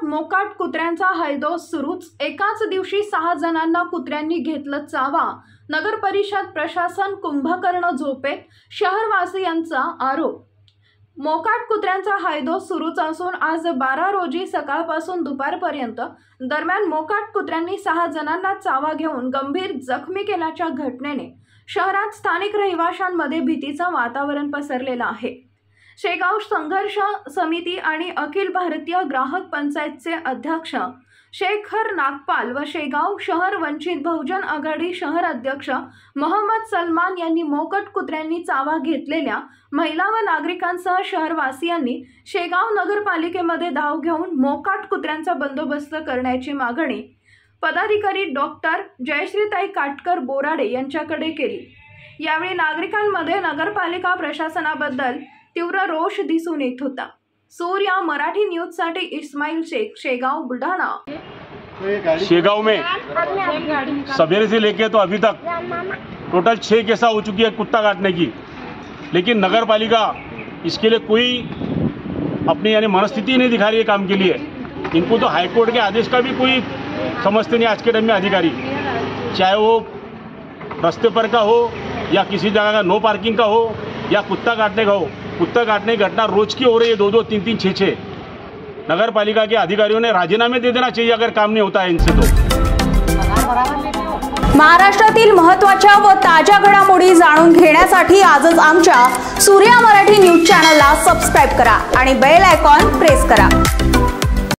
शहरात मोकाट कुत्र्यांचा हैदोस सुरूच। एकाच दिवशी 6 जणांना कुत्र्यांनी घेतलं चावा। नगर परिषद प्रशासन कुंभकर्ण झोपेत, शहरवासियांचा आरोप। मोकाट कुत्र्यांचा हैदोस सुरूच असून आज 12 रोजी सकाळपासून दुपारपर्यंत दरम्यान मोकाट कुत्र्यांनी 6 जणांना चावा घेऊन गंभीर जखमी केल्याच्या घटनेने शहरात स्थानिक रहिवाशांमध्ये भीतीचं वातावरण पसरलेलं आहे। शेगाव संघर्ष समिती आणि अखिल भारतीय ग्राहक पंचायतचे अध्यक्ष शेखर नागपाल व शेगाव शहर वंचित बहुजन आघाडी शहर अध्यक्ष मोहम्मद सलमान यांनी मोकाट कुत्र्यांनी चावा घेतलेल्या महिला व नागरिकांसह शहरवासियांनी शेगाव नगरपालिकेमध्ये धाव घेऊन मोकाट कुत्र्यांचा बंदोबस्त करण्याची मागणी पदाधिकारी डॉक्टर जयश्रीताई काटकर बोराडे यांच्याकडे केली। यावेळी नागरिकांमध्ये नगरपालिका प्रशासनाबद्दल तीव्र रोष दिसून येत होता। सूर्या मराठी न्यूज साठी इस्माइल शेख, शेगाव, बुलढाणा। शेगाव में सवेरे से लेके तो अभी तक टोटल 6 केसा हो चुकी है कुत्ता काटने की, लेकिन नगर पालिका इसके लिए कोई अपनी यानी मनस्थिति नहीं दिखा रही है काम के लिए। इनको तो हाईकोर्ट के आदेश का भी कोई समझते नहीं आज के टाइम में अधिकारी, चाहे वो रास्ते पर का हो या किसी जगह का नो पार्किंग का हो या कुत्ता काटने का हो। कुत्ता काटने की घटना रोज की हो रही है, 2-2, 3-3, 6-6। नगर पालिका के अधिकारियों ने राजीनामे दे देना चाहिए अगर काम नहीं होता है इनसे तो। महाराष्ट्रातील महत्त्वाच्या व ताज्या घडामोडी जाणून घेण्यासाठी आजच आमच्या सूर्या मराठी न्यूज चॅनलला सबस्क्राइब करा आणि बेल आयकॉन प्रेस करा।